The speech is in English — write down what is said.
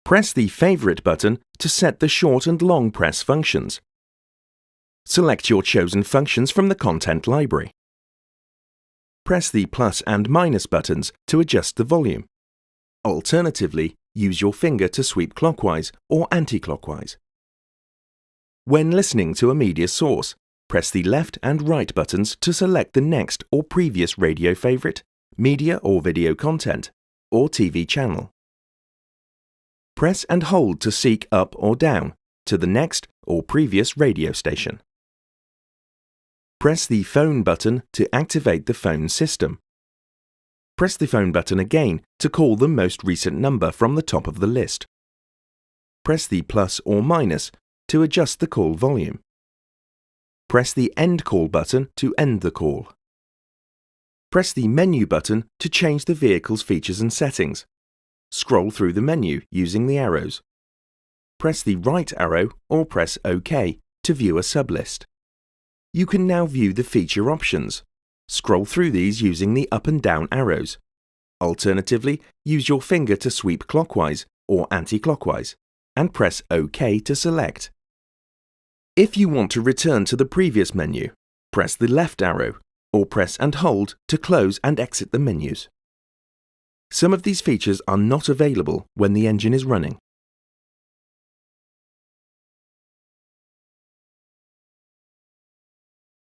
Press the Favorite button to set the short and long press functions. Select your chosen functions from the content library. Press the plus and minus buttons to adjust the volume. Alternatively, use your finger to sweep clockwise or anti-clockwise. When listening to a media source, press the left and right buttons to select the next or previous radio favorite, media or video content, or TV channel. Press and hold to seek up or down to the next or previous radio station. Press the phone button to activate the phone system. Press the phone button again to call the most recent number from the top of the list. Press the plus or minus to adjust the call volume. Press the End Call button to end the call. Press the Menu button to change the vehicle's features and settings. Scroll through the menu using the arrows. Press the right arrow or press OK to view a sublist. You can now view the feature options. Scroll through these using the up and down arrows. Alternatively, use your finger to sweep clockwise or anti-clockwise, and press OK to select. If you want to return to the previous menu, press the left arrow or press and hold to close and exit the menus. Some of these features are not available when the engine is running.